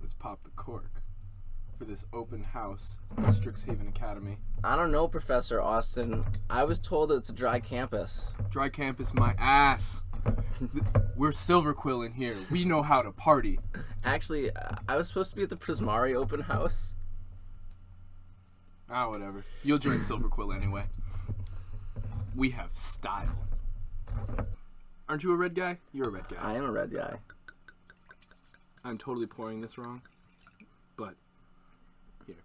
Let's pop the cork for this open house at Strixhaven Academy. I don't know, Professor Austin. I was told it's a dry campus. Dry campus, my ass. We're Silver Quill in here. We know how to party. Actually, I was supposed to be at the Prismari open house. Ah, whatever. You'll join Silver Quill anyway. We have style. Aren't you a red guy? You're a red guy. I am a red guy. I'm totally pouring this wrong, but here,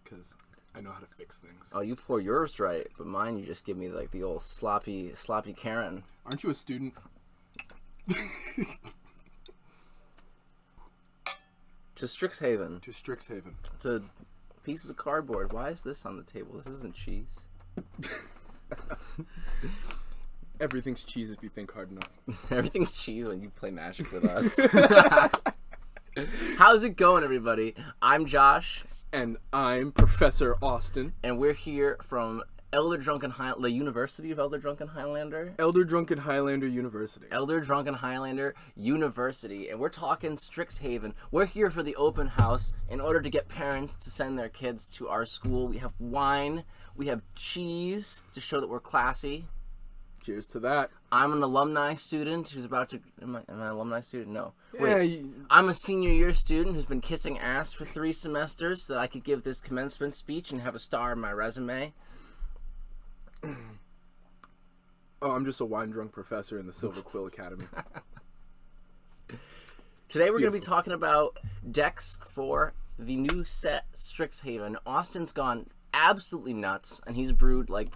because I know how to fix things. Oh, you pour yours right, but mine you just give me like the old sloppy Karen. Aren't you a student? To Strixhaven. To Strixhaven. To pieces of cardboard. Why is this on the table? This isn't cheese. Everything's cheese if you think hard enough. Everything's cheese when you play Magic with us. How's it going, everybody? I'm Josh. And I'm Professor Austin. And we're here from the University of Elder Drunken Highlander. Elder Drunken Highlander University. Elder Drunken Highlander University. And we're talking Strixhaven. We're here for the open house in order to get parents to send their kids to our school. We have wine. We have cheese to show that we're classy. Cheers to that. I'm an alumni student who's about to... Am I an alumni student? No. Yeah, Wait, I'm a senior year student who's been kissing ass for 3 semesters so that I could give this commencement speech and have a star in my resume. Oh, I'm just a wine-drunk professor in the Silver Quill Academy. Today we're going to be talking about decks for the new set Strixhaven. Austin's gone absolutely nuts, and he's brewed like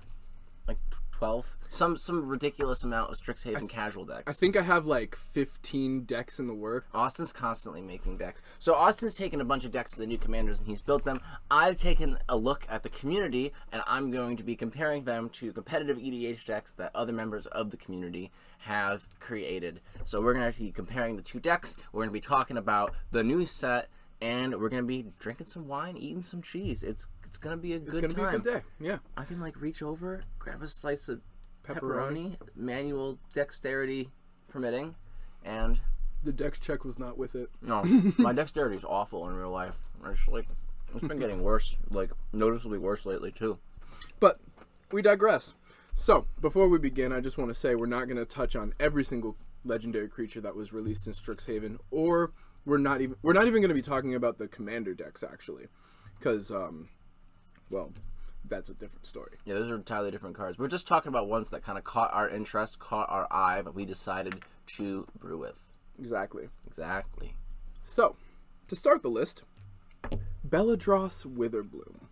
12, some ridiculous amount of Strixhaven casual decks. I think I have like 15 decks in the work. Austin's constantly making decks. So Austin's taken a bunch of decks to the new commanders and he's built them. I've taken a look at the community and I'm going to be comparing them to competitive EDH decks that other members of the community have created. So we're going to be comparing the 2 decks. We're going to be talking about the new set and we're going to be drinking some wine, eating some cheese. It's going to be a good time. It's going to be a good day, yeah. I can like reach over, grab a slice of pepperoni, manual dexterity permitting, and... The dex check was not with it. No, my dexterity is awful in real life. It's been getting worse, like noticeably worse lately too. But we digress. So, before we begin, I just want to say we're not going to touch on every single legendary creature that was released in Strixhaven, or we're not even going to be talking about the commander decks, actually. Because, well, that's a different story. Yeah, those are entirely different cards. We're just talking about ones that kind of caught our interest, caught our eye, but we decided to brew with. Exactly. Exactly. So, to start the list, Belladros Witherbloom.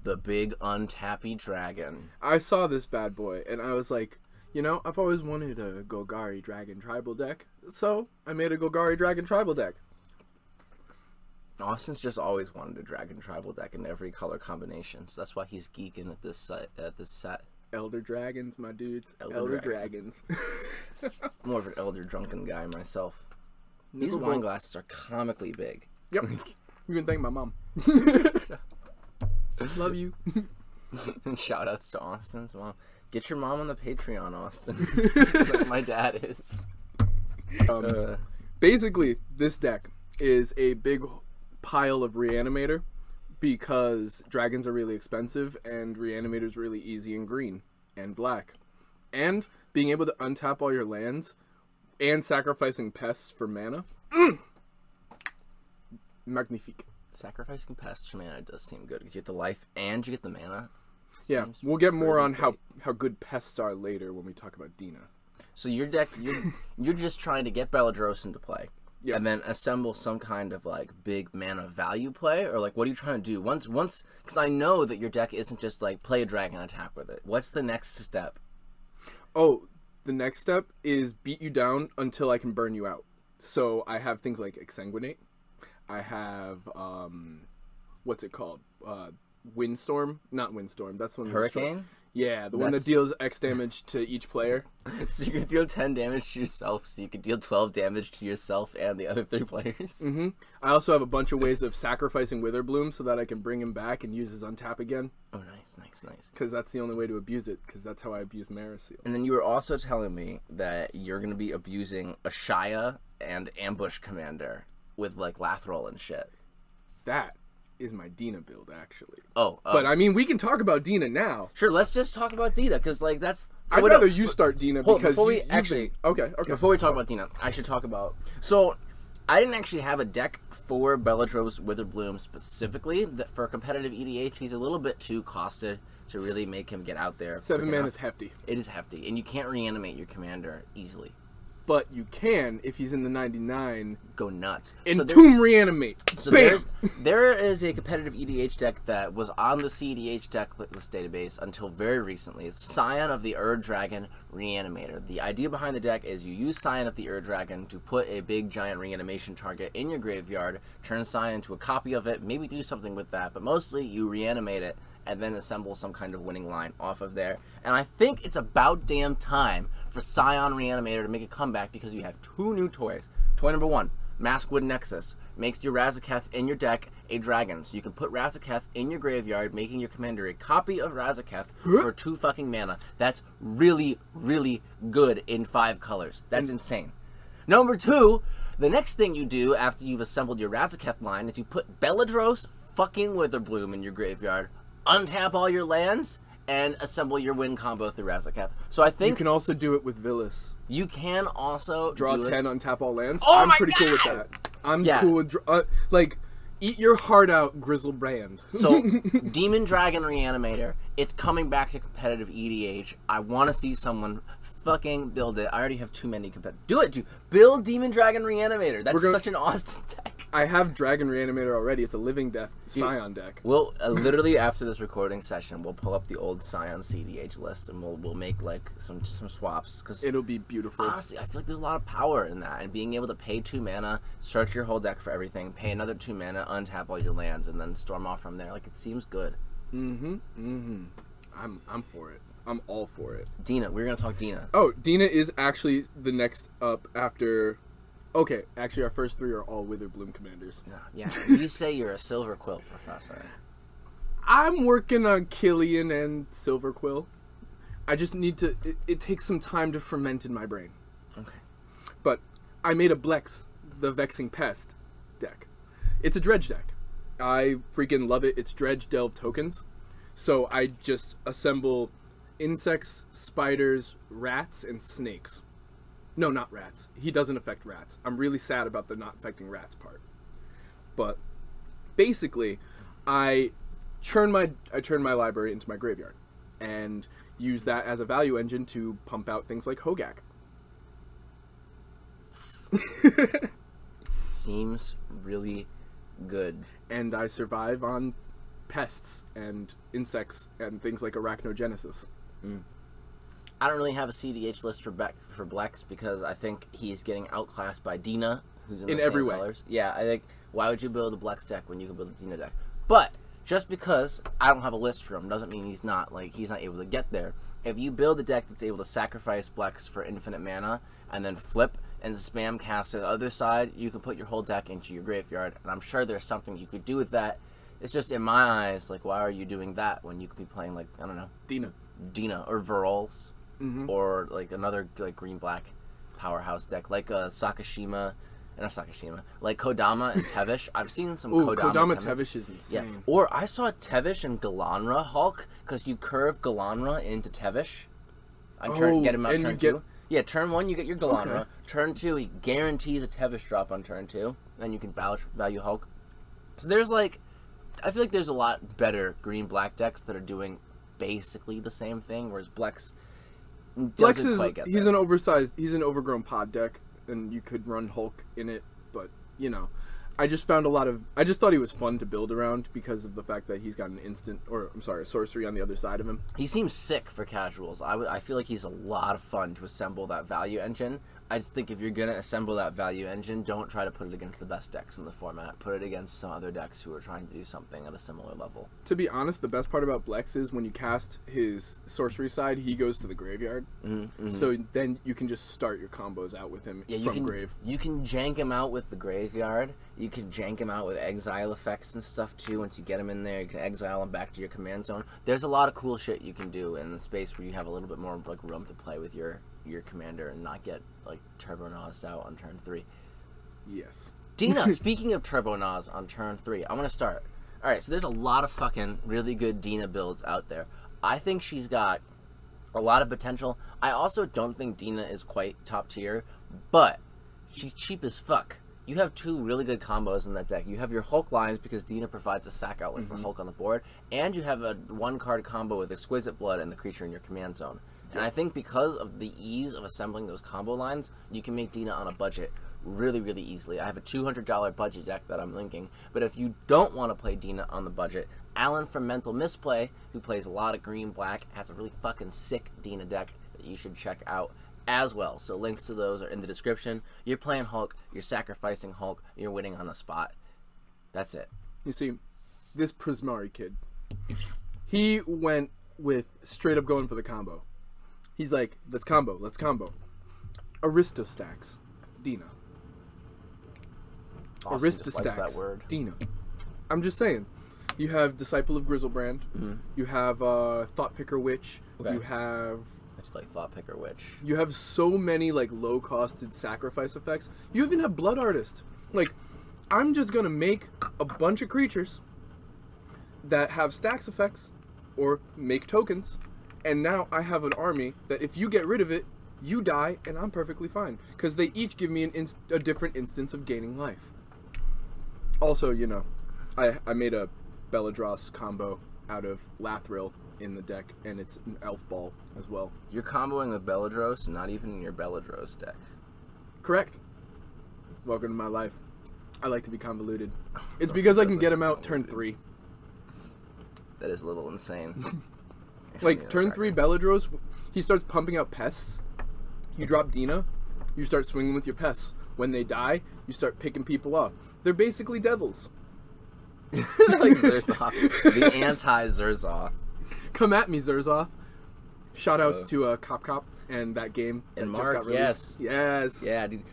The big untappy dragon. I saw this bad boy, and I was like, you know, I've always wanted a Golgari Dragon Tribal deck, so I made a Golgari Dragon Tribal deck. Austin's just always wanted a dragon tribal deck in every color combination, so that's why he's geeking at this set. Elder Dragons, my dudes. Elder Dragons. I'm more of an Elder Drunken guy myself. These wine glasses are comically big. Yep. You can thank my mom. Love you. And shout outs to Austin's mom. Get your mom on the Patreon, Austin. Like my dad is. Basically, this deck is a big pile of Reanimator because dragons are really expensive and Reanimator's really easy and green and black. And being able to untap all your lands and sacrificing pests for mana. Magnifique. Sacrificing pests for mana does seem good because you get the life and you get the mana. Yeah, we'll get more on how good pests are later when we talk about Dina. So your deck, you're just trying to get Belladros into play. Yep. And then assemble some kind of like big mana value play, or like what are you trying to do once? Because I know that your deck isn't just like play a dragon and attack with it. What's the next step? Oh, the next step is beat you down until I can burn you out. So I have things like Exsanguinate. I have what's it called? Windstorm? Not Windstorm. That's one. Hurricane. Yeah, the one that deals X damage to each player. So you can deal 10 damage to yourself, so you can deal 12 damage to yourself and the other 3 players. Mm-hmm. I also have a bunch of ways of sacrificing Witherbloom so that I can bring him back and use his untap again. Oh, nice, nice, nice. Because that's the only way to abuse it, because that's how I abuse Maraseal. And then you were also telling me that you're going to be abusing Ashaya and Ambush Commander with, like, Lathril and shit. That is my Dina build, actually. Oh. But, I mean, we can talk about Dina now. Sure, let's just talk about Dina, because, like, that's... I'd rather you start Dina because before we Okay. Before we talk about Dina, I should talk about... So, I didn't actually have a deck for Bellatrix Witherbloom specifically. That for competitive EDH, he's a little bit too costed to really make him get out there. 7 mana is hefty. It is hefty, and you can't reanimate your commander easily. But you can, if he's in the 99, go nuts. Entomb Reanimate. So Bam! there is a competitive EDH deck that was on the cEDH decklist database until very recently. It's Scion of the Dragon Reanimator. The idea behind the deck is you use Scion of the Dragon to put a big giant reanimation target in your graveyard, turn Scion into a copy of it, maybe do something with that, but mostly you reanimate it and then assemble some kind of winning line off of there. And I think it's about damn time for Scion Reanimator to make a comeback because you have 2 new toys. Toy number 1, Maskwood Nexus, makes your Razaketh in your deck a dragon. So you can put Razaketh in your graveyard, making your commander a copy of Razaketh for 2 fucking mana. That's really, really good in 5 colors. That's insane. Number 2, the next thing you do after you've assembled your Razaketh line is you put Bellatrix fucking Witherbloom in your graveyard, untap all your lands, and assemble your win combo through Razaketh. So I think... You can also do it with Villas. You can also draw 10, untap all lands. Oh I'm my pretty God! cool with that. I'm cool with... like, eat your heart out, Grizzle Brand. So, Demon Dragon Reanimator, it's coming back to competitive EDH. I want to see someone fucking build it. I already have too many competitive... Do it, dude. Build Demon Dragon Reanimator. That's such an awesome deck. I have Dragon Reanimator already. It's a Living Death Scion deck. We'll literally after this recording session, we'll pull up the old Scion cEDH list and we'll make like some swaps because it'll be beautiful. Honestly, I feel like there's a lot of power in that, and being able to pay 2 mana, search your whole deck for everything, pay another 2 mana, untap all your lands, and then storm off from there. Like it seems good. I'm for it. I'm all for it. Dina, we're gonna talk Dina. Oh, Dina is actually the next up after. Okay, actually, our first 3 are all Witherbloom commanders. Yeah, you say you're a Silver Quill professor. I'm working on Killian and Silver Quill. I just need to... It takes some time to ferment in my brain. Okay. But I made a Blex, the Vexing Pest deck. It's a dredge deck. I freaking love it. It's dredge delve tokens. So I just assemble insects, spiders, rats, and snakes. No, not rats. He doesn't affect rats. I'm really sad about the not affecting rats part. But basically, I turn my library into my graveyard and use that as a value engine to pump out things like Hogak. Seems really good. And I survive on pests and insects and things like arachnogenesis. I don't really have a cEDH list for Blex because I think he's getting outclassed by Dina, who's in the every same way. colors. Yeah, I think, why would you build a Blex deck when you can build a Dina deck? But just because I don't have a list for him doesn't mean he's not able to get there. If you build a deck that's able to sacrifice Blex for infinite mana and then flip and spam cast to the other side, you can put your whole deck into your graveyard, and I'm sure there's something you could do with that. It's just, in my eyes, like, why are you doing that when you could be playing, like, I don't know, Dina or Virals. Or like another like green-black powerhouse deck, like Sakashima, like Kodama and Tevish. I've seen some Kodama Tevish is insane. Yeah. Or I saw Tevish and Galanra Hulk because you curve Galanra into Tevish. Get him out turn 2. Yeah, turn 1 you get your Galanra. Okay. Turn 2 he guarantees a Tevish drop on turn 2. Then you can value Hulk. So there's like, I feel like there's a lot better green-black decks that are doing basically the same thing, whereas Blex is he's an overgrown pod deck, and you could run Hulk in it, but you know, I just thought he was fun to build around because of the fact that he's got a sorcery on the other side of him. He seems sick for casuals. I feel like he's a lot of fun to assemble that value engine. I just think if you're gonna assemble that value engine, don't try to put it against the best decks in the format. Put it against some other decks who are trying to do something at a similar level. To be honest, the best part about Blex is when you cast his sorcery side, he goes to the graveyard. So then you can just start your combos out with him from grave. You can jank him out with the graveyard. You can jank him out with exile effects and stuff too. Once you get him in there, you can exile him back to your command zone. There's a lot of cool shit you can do in the space where you have a little bit more like room to play with your commander and not get like Turbo Nas out on turn 3. Yes. Dina, speaking of Turbo Nas on turn 3, I'm gonna start. Alright, so there's a lot of fucking really good Dina builds out there. I think she's got a lot of potential. I also don't think Dina is quite top tier, but she's cheap as fuck. You have 2 really good combos in that deck. You have your Hulk lines because Dina provides a sack outlet for Hulk on the board, and you have a 1-card combo with Exquisite Blood and the creature in your command zone. And I think because of the ease of assembling those combo lines, you can make Dina on a budget really, really easily. I have a $200 budget deck that I'm linking, but if you don't want to play Dina on the budget, Alan from Mental Misplay, who plays a lot of green-black, has a really fucking sick Dina deck that you should check out as well. So links to those are in the description. You're playing Hulk, you're sacrificing Hulk, you're winning on the spot. That's it. You see, this Prismari kid, he went with straight up going for the combo. He's like, let's combo. Aristostacks, Dina. Aristostacks, that word. Dina. I'm just saying. You have Disciple of Grizzlebrand. You have Thought Picker Witch. You have... Let's play Thought Picker Witch. You have so many like low-costed sacrifice effects. You even have Blood Artist. Like, I'm just gonna make a bunch of creatures that have stacks effects or make tokens, and now I have an army that if you get rid of it, you die, and I'm perfectly fine because they each give me a different instance of gaining life. Also, you know, I made a Belladross combo out of Lathril in the deck, and it's an Elf Ball as well. You're comboing with Belladross, not even in your Belladross deck. Correct. Welcome to my life. I like to be convoluted. It's because I can get him out turn 3. That is a little insane. Like, turn 3 Belladross, he starts pumping out pests. You drop Dina, you start swinging with your pests. When they die, you start picking people off. They're basically devils. Like Zerzoth. The anti-Zerzoth. Come at me, Zerzoth. Shoutouts to Cop Cop and that game that and just Mark, got released. Yes. Yeah, dude.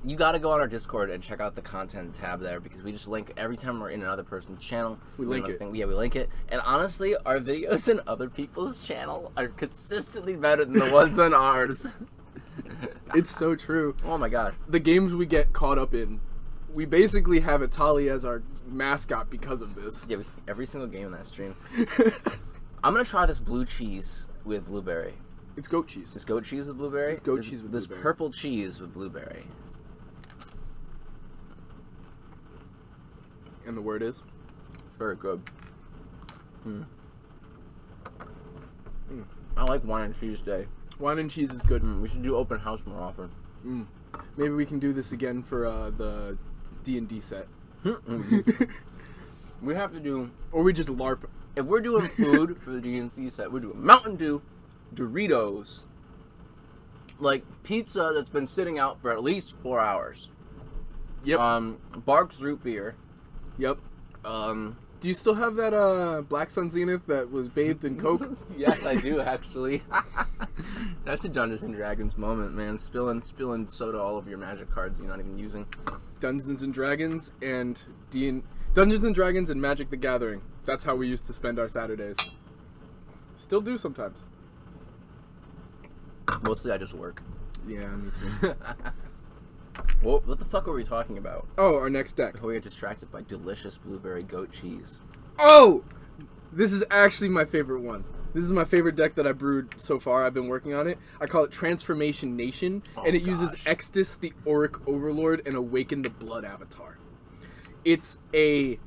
You got to go on our Discord and check out the content tab there because we just link every time we're in another person's channel. We link it. Yeah, we link it. And honestly, our videos in other people's channel are consistently better than the ones on ours. It's so true. Oh my gosh. The games we get caught up in, we basically have Atali as our mascot because of this. Yeah, every single game in that stream. I'm going to try this blue cheese with blueberry. It's goat cheese. It's goat cheese with blueberry? It's goat cheese with this blueberry. Purple cheese with blueberry. And the word is? Very good. I like wine and cheese day. Wine and cheese is good. We should do open house more often. Maybe we can do this again for the D&D set. We have to do... Or we just LARP. If we're doing food for the D&D set, we're doing Mountain Dew, Doritos, like pizza that's been sitting out for at least 4 hours. Yep. Barks root beer. Yep. Do you still have that Black Sun Zenith that was bathed in Coke? Yes, I do actually. That's a Dungeons and Dragons moment, man. Spilling soda all over your Magic cards you're not even using. Dungeons and Dragons and Dungeons and Dragons and Magic the Gathering. That's how we used to spend our Saturdays. Still do sometimes. Mostly I just work. Yeah, me too. Well, what the fuck were we talking about? Oh, our next deck. We get distracted by delicious blueberry goat cheese. Oh! This is actually my favorite one. This is my favorite deck that I brewed so far. I've been working on it. I call it Transformation Nation, and it uses Extus, the Auric Overlord, and Awaken the Blood Avatar. It's a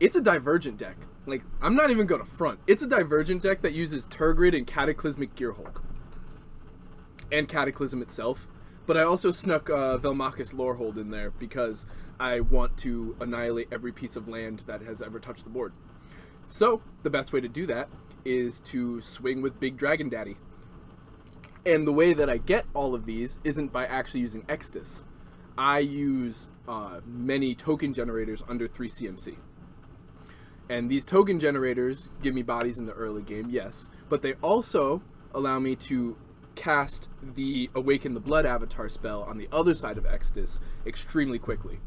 Divergent deck. Like, I'm not even going to front. It's a Divergent deck that uses Turgid and Cataclysmic Gearhulk. And Cataclysm itself. But I also snuck Velmachus Lorehold in there because I want to annihilate every piece of land that has ever touched the board. So, the best way to do that is to swing with Big Dragon Daddy. And the way that I get all of these isn't by actually using Exodus. I use many token generators under 3CMC. And these token generators give me bodies in the early game, yes. But they also allow me to cast the Awaken the Blood avatar spell on the other side of Exodus extremely quickly.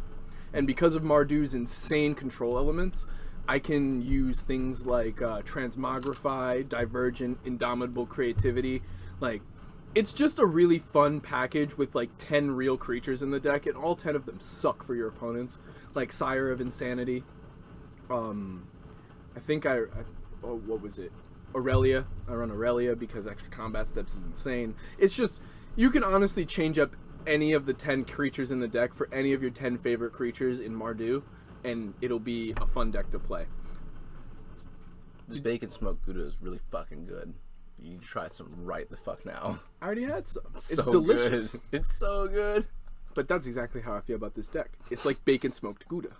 And because of Marduk's insane control elements, I can use things like Transmogrify, Divergent, Indomitable Creativity. Like, it's just a really fun package with like 10 real creatures in the deck, and all 10 of them suck for your opponents. Like Sire of Insanity. I think what was it? Aurelia. I run Aurelia because extra combat steps is insane. It's just, you can honestly change up any of the 10 creatures in the deck for any of your 10 favorite creatures in Marduk, and it'll be a fun deck to play. This bacon smoked Gouda is really fucking good. You try some right the fuck now. I already had some. It's so delicious. Good. It's so good. But that's exactly how I feel about this deck. It's like bacon smoked Gouda.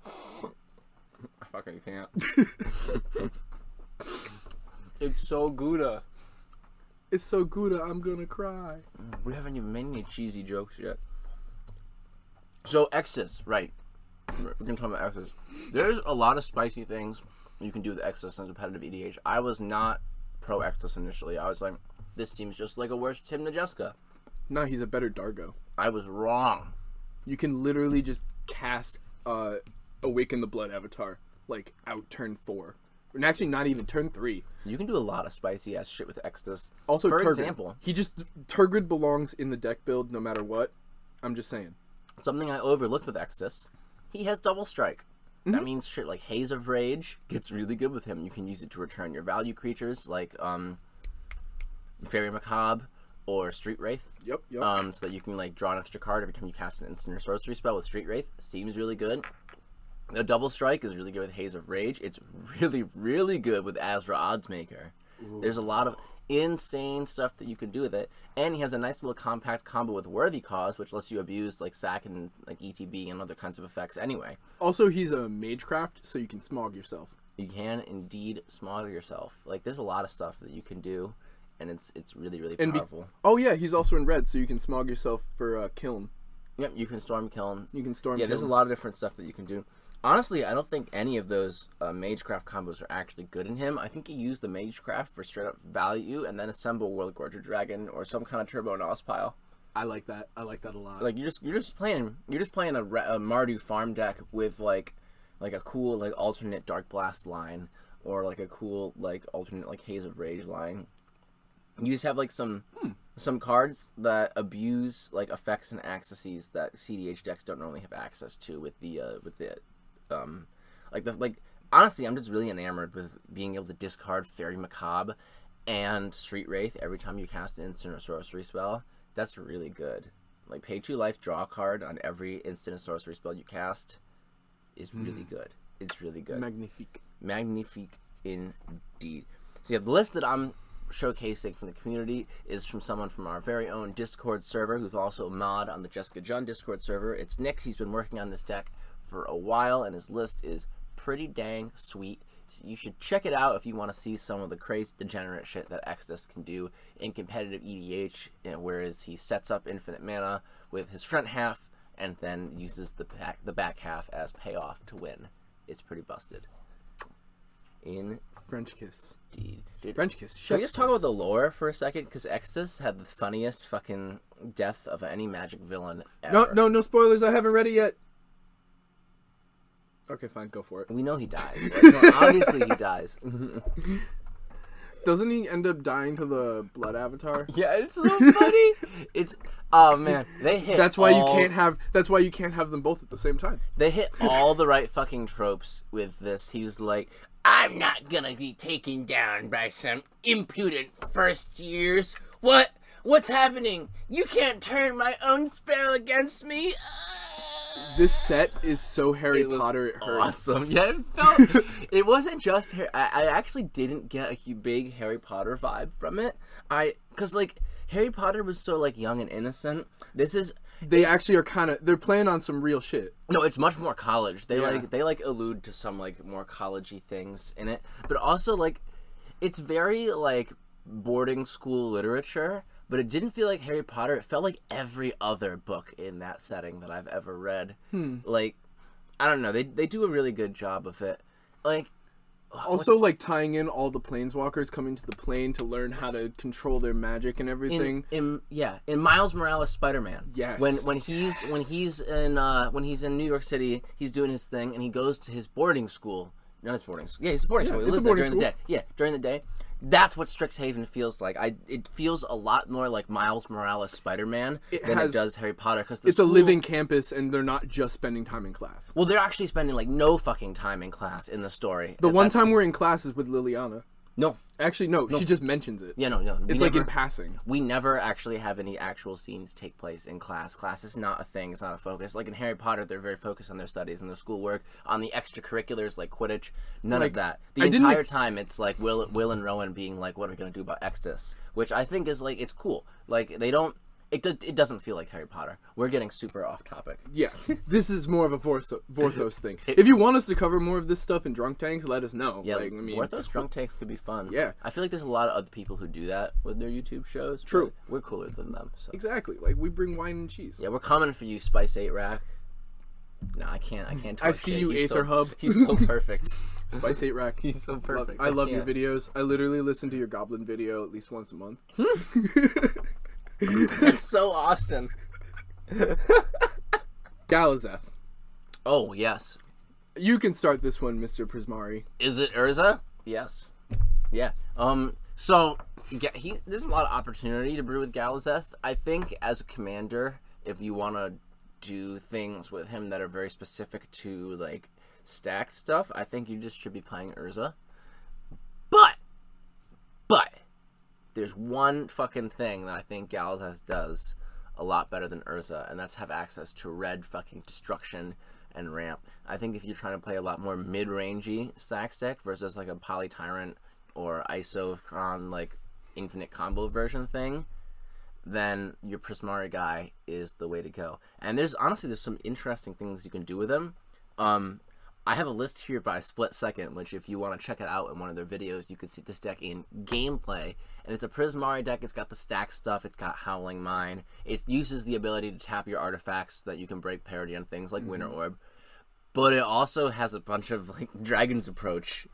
I fucking can't. It's so Gouda. It's so Gouda, I'm gonna cry. We haven't even made any cheesy jokes yet. So, Exodus, right. We're gonna talk about Exodus. There's a lot of spicy things you can do with Exodus in competitive EDH. I was not pro Exodus initially. I was like, this seems just like a worse Tim Najeska. No, he's a better Dargo. I was wrong. You can literally just cast Awaken the Blood avatar, like, out turn 4. And actually not even turn 3. You can do a lot of spicy ass shit with Exodus. Also, for Turgid. example, Turgid belongs in the deck build no matter what. I'm just saying. Something I overlooked with Exodus, he has double strike. That means shit like Haze of Rage gets really good with him. You can use it to return your value creatures like Fairy Macabre or Street Wraith. Yep. So that you can like draw an extra card every time you cast an instant or sorcery spell with Street Wraith. Seems really good. The double strike is really good with Haze of Rage. It's really, really good with Azra Oddsmaker. Ooh. There's a lot of insane stuff that you can do with it. And he has a nice little compact combo with Worthy Cause, which lets you abuse like Sack and like ETB and other kinds of effects anyway. Also, he's a Magecraft, so you can smog yourself. You can indeed smog yourself. Like, there's a lot of stuff that you can do, and it's really, really powerful. Oh yeah, he's also in red, so you can smog yourself for Kiln. Yep, you can Storm Kiln. You can Storm Yeah, Kiln. there's a lot of different stuff that you can do. Honestly, I don't think any of those Magecraft combos are actually good in him. I think you use the Magecraft for straight up value and then assemble World Gorger Dragon or some kind of Turbo Nos pile. I like that. I like that a lot. Like you're just playing a Mardu farm deck with like a cool like alternate Dark Blast line or like a cool like alternate like Haze of Rage line. You just have like some cards that abuse like effects and accesses that cEDH decks don't normally have access to with the honestly, I'm just really enamored with being able to discard Fairy Macabre and Street Wraith every time you cast an instant or sorcery spell. That's really good. Like, pay 2 life, draw a card on every instant or sorcery spell you cast is really good. It's really good. Magnifique. Magnifique indeed. So yeah, the list that I'm showcasing from the community is from someone from our very own Discord server who's also a mod on the Jessica Junn Discord server. It's Nick's. He's been working on this deck for a while, and his list is pretty dang sweet. So you should check it out if you want to see some of the crazy degenerate shit that Exodus can do in competitive EDH, whereas he sets up infinite mana with his front half and then uses the back half as payoff to win. It's pretty busted. In French kiss. Indeed. Dude, French kiss. Can we just talk about the lore for a second? Because Exodus had the funniest fucking death of any Magic villain ever. No spoilers. I haven't read it yet. Okay, fine, go for it. We know he dies. Like, obviously, he dies. Doesn't he end up dying to the blood avatar? Yeah, it's so funny. It's man, they hit. That's why you can't have. That's why you can't have them both at the same time. They hit all the right fucking tropes with this. He was like, "I'm not gonna be taken down by some impudent first years. What's happening? You can't turn my own spell against me." This set is so Harry Potter, it hurts. Awesome. Yeah, it wasn't just Harry. I actually didn't get a big Harry Potter vibe from it. Because like Harry Potter was so like young and innocent. They actually are they're playing on some real shit. No, it's much more college. They allude to some like more collegey things in it, but also like it's very like boarding school literature, but it didn't feel like Harry Potter. It felt like every other book in that setting that I've ever read. Like, I don't know. They do a really good job of it. Like, also, like, tying in all the planeswalkers coming to the plane to learn how to control their magic and everything. In Miles Morales Spider-Man. Yes. When he's in New York City, he's doing his thing, and he goes to his boarding school. Not his boarding school. Yeah, it's a boarding school. He lives there during the day. Yeah, during the day. That's what Strixhaven feels like. It feels a lot more like Miles Morales Spider-Man than it does Harry Potter. Cause it's a living campus, and they're not just spending time in class. Well, they're actually spending, like, no fucking time in class in the story. The one time we're in class is with Liliana. No. Actually, no. She just mentions it. Yeah, no. It's like in passing. We never actually have any actual scenes take place in class. Class is not a thing. It's not a focus. Like in Harry Potter, they're very focused on their studies and their schoolwork, on the extracurriculars like Quidditch. None of that. The entire time, it's like Will and Rowan being like, "What are we gonna do about Extus?" Which I think is like, it's cool. Like they don't. It doesn't feel like Harry Potter. We're getting super off topic. Yeah, this is more of a Vorthos thing. If you want us to cover more of this stuff in Drunk Tanks, let us know. Yeah, like, I mean, Vorthos Drunk Tanks could be fun. Yeah. I feel like there's a lot of other people who do that with their YouTube shows. True. We're cooler than them. So. Exactly. Like, we bring wine and cheese. Yeah, we're coming for you, Spice 8 Rack. No, I can't. I see you, Aether Hub. He's so perfect. Spice 8 Rack. He's so perfect. I love your videos. I literally listen to your Goblin video at least once a month. That's so Austin. Galazeth. Oh, yes. You can start this one, Mr. Prismari. Is it Urza? Yes. Yeah. So, there's a lot of opportunity to brew with Galazeth. I think as a commander, if you want to do things with him that are very specific to, like, stack stuff, I think you just should be playing Urza. But, there's one fucking thing that I think Galazeth does a lot better than Urza, and that's have access to red fucking destruction and ramp. I think if you're trying to play a lot more mid-rangey stack deck versus like a Poly Tyrant or Isocron like infinite combo version thing, then your Prismari guy is the way to go. And there's some interesting things you can do with him. I have a list here by Split Second, which if you want to check it out in one of their videos, you can see this deck in gameplay. And it's a Prismari deck. It's got the stack stuff. It's got Howling Mine. It uses the ability to tap your artifacts so that you can break parity on things like Winter Orb. But it also has a bunch of like Dragon's Approach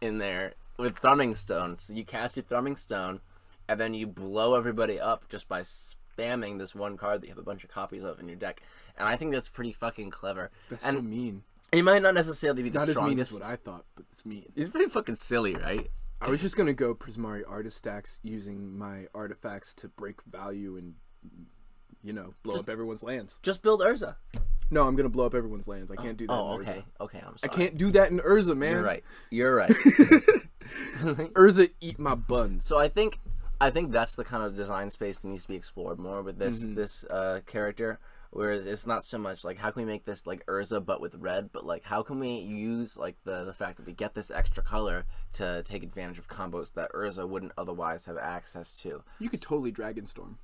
in there with Thrumming Stone. So you cast your Thrumming Stone, and then you blow everybody up just by spamming this one card that you have a bunch of copies of in your deck. And I think that's pretty fucking clever. That's so mean. It might not necessarily be the strongest. It's not as mean as what I thought, but it's mean. It's pretty fucking silly, right? I was just gonna go Prismari Artist stacks using my artifacts to break value and, blow up everyone's lands. Just build Urza. No, I'm gonna blow up everyone's lands. I can't do that. Oh, in okay. Urza. Okay, I'm sorry. I can't do that in Urza, man. You're right. Urza, eat my buns. So I think that's the kind of design space that needs to be explored more with this character. Whereas it's not so much like how can we make this like Urza but with red, but like how can we use like the fact that we get this extra color to take advantage of combos that Urza wouldn't otherwise have access to. You could totally Dragonstorm.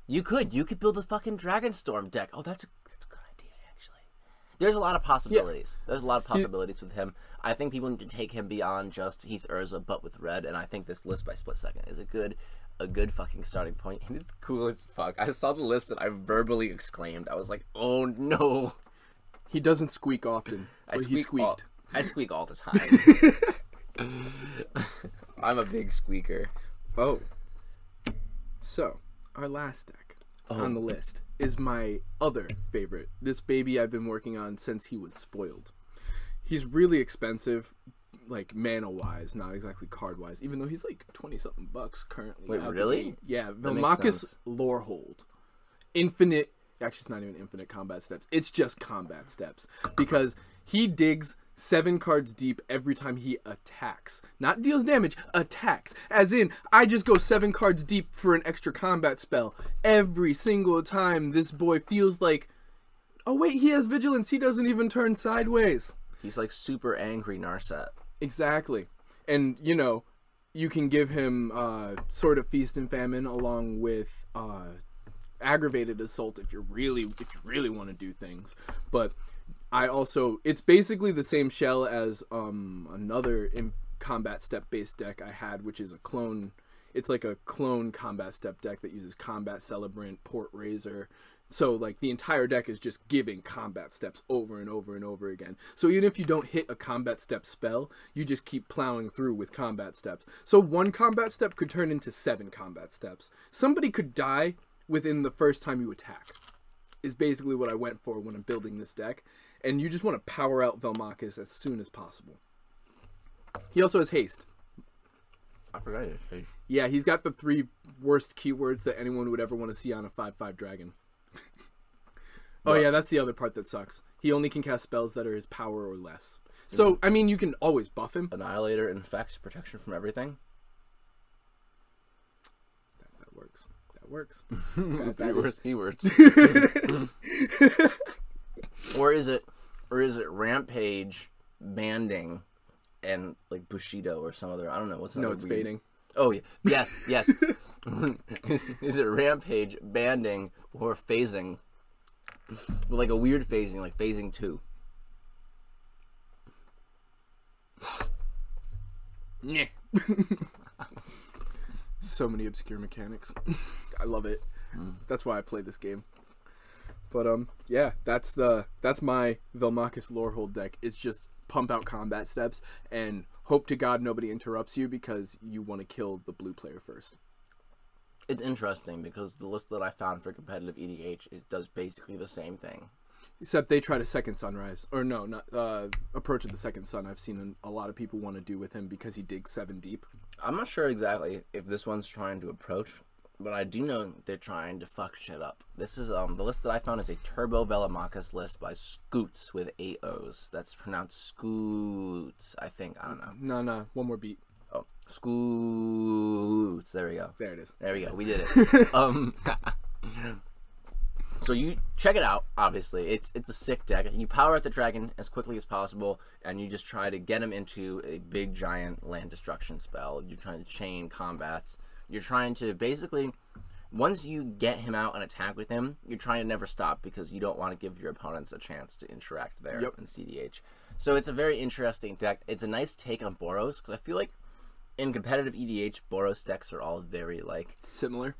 You could build a fucking Dragonstorm deck. Oh, that's a good idea actually. There's a lot of possibilities. Yeah. There's a lot of possibilities with him. I think people need to take him beyond just he's Urza but with red, and I think this list by Split Second is a good fucking starting point. And it's cool as fuck. I saw the list and I verbally exclaimed. I was like, oh no. He doesn't squeak often. He squeaked. I squeak all the time. I'm a big squeaker. Oh. So, our last deck on the list is my other favorite. This baby I've been working on since he was spoiled. He's really expensive, like mana wise, not exactly card wise, even though he's like 20-something bucks currently. Wait, really? Yeah, Velmakis Lorehold. Infinite, actually it's not even infinite combat steps, it's just combat steps. Because he digs 7 cards deep every time he attacks. Not deals damage, attacks. As in, I just go 7 cards deep for an extra combat spell. Every single time this boy feels like, oh wait, he has vigilance, he doesn't even turn sideways. He's like super angry Narset. Exactly. And, you can give him sort of Feast and Famine along with Aggravated Assault if you really want to do things. But it's basically the same shell as another combat step based deck I had, which is a clone It's like a clone combat step deck that uses Combat Celebrant, Port Razor. So, like, the entire deck is just giving combat steps over and over and over again. So even if you don't hit a combat step spell, you just keep plowing through with combat steps. So 1 combat step could turn into 7 combat steps. Somebody could die within the first time you attack, is basically what I went for when I'm building this deck. And you just want to power out Velmachus as soon as possible. He also has haste. I forgot it. Hey. Yeah, he's got the 3 worst keywords that anyone would ever want to see on a 5/5 dragon. Oh yeah, that's the other part that sucks. He only can cast spells that are his power or less. So, I mean, you can always buff him. Annihilator, Infect, protection from everything. That works. That works. Keywords. Or is it Rampage, Banding, and like Bushido or some other? I don't know what's no. It's fading. Oh yeah, yes. Is it Rampage, Banding, or Phasing? With like a weird phasing, like Phasing 2. Yeah. So many obscure mechanics. I love it. That's why I play this game. But yeah, that's my Velmachus Lorehold deck. It's just pump out combat steps and hope to God nobody interrupts you because you want to kill the blue player first. It's interesting because the list that I found for competitive EDH, it does basically the same thing. Except they tried a second sunrise. Or no, not Approach of the Second Sun. I've seen a lot of people want to do with him because he digs 7 deep. I'm not sure exactly if this one's trying to approach, but I do know they're trying to fuck shit up. This is the list that I found is a Turbo Velmachus list by Scoots with 8 O's. That's pronounced Scoots, I think. I don't know. No. One more beat. Oh, Scoots. There we go. There it is. There we go. We did it. So you check it out. Obviously, it's a sick deck. You power out the dragon as quickly as possible, and you just try to get him into a big giant land destruction spell. You're trying to chain combats. You're trying to basically, once you get him out and attack with him, you're trying to never stop because you don't want to give your opponents a chance to interact there in cEDH. So it's a very interesting deck. It's a nice take on Boros because I feel like in competitive EDH, Boros decks are all very like similar.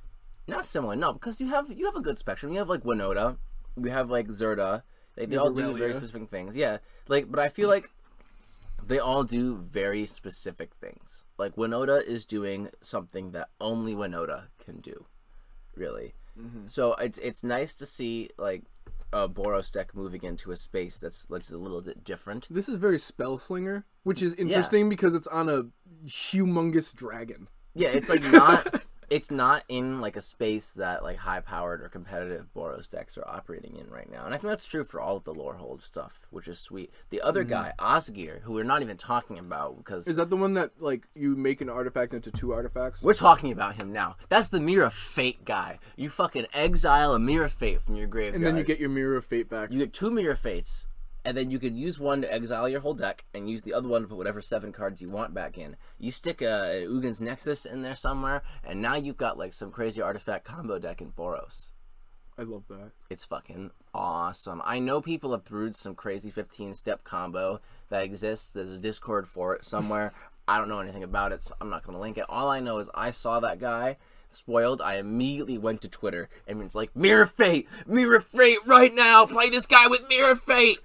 Not similar, no, because you have a good spectrum. You have like Winota, you have like Zerda. They all do very specific things. Yeah, like, but I feel like they all do very specific things. Like Winota is doing something that only Winota can do, really. So it's nice to see like a Boros deck moving into a space that's a little bit different. This is very Spellslinger, which is interesting because it's on a humongous dragon. Yeah, it's like not it's not in like a space that like high-powered or competitive Boros decks are operating in right now. And I think that's true for all of the Lorehold stuff, which is sweet. The other guy, Osgir, who we're not even talking about because... Is that the one that like you make an artifact into 2 artifacts? We're talking about him now. That's the Mirror of Fate guy. You fucking exile a Mirror of Fate from your graveyard. And then you get your Mirror of Fate back. You get 2 Mirror of Fates. And then you could use one to exile your whole deck, and use the other one to put whatever 7 cards you want back in. You stick a Ugin's Nexus in there somewhere, and now you've got like some crazy artifact combo deck in Boros. I love that. It's fucking awesome. I know people have brewed some crazy 15-step combo that exists. There's a Discord for it somewhere. I don't know anything about it, so I'm not going to link it. All I know is I saw that guy spoiled. I immediately went to Twitter, and it's like, Mirror of Fate! Mirror of Fate right now! Play this guy with Mirror of Fate!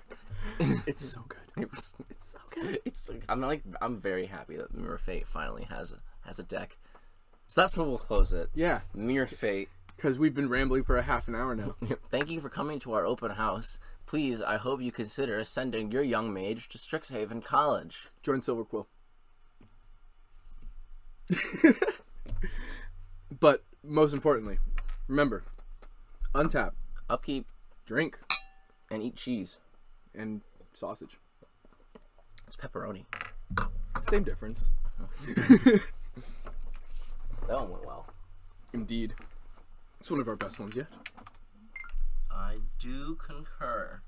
It's so good. It's so good. I'm very happy that Mirror of Fate finally has a deck. So that's when we'll close it. Yeah. Mirror of Fate. Because we've been rambling for a half an hour now. Thank you for coming to our open house. Please, I hope you consider sending your young mage to Strixhaven College. Join Silverquill. But most importantly, remember, untap, upkeep, drink, and eat cheese. And sausage. It's pepperoni. Same difference. That one went well. Indeed. It's one of our best ones yet. I do concur.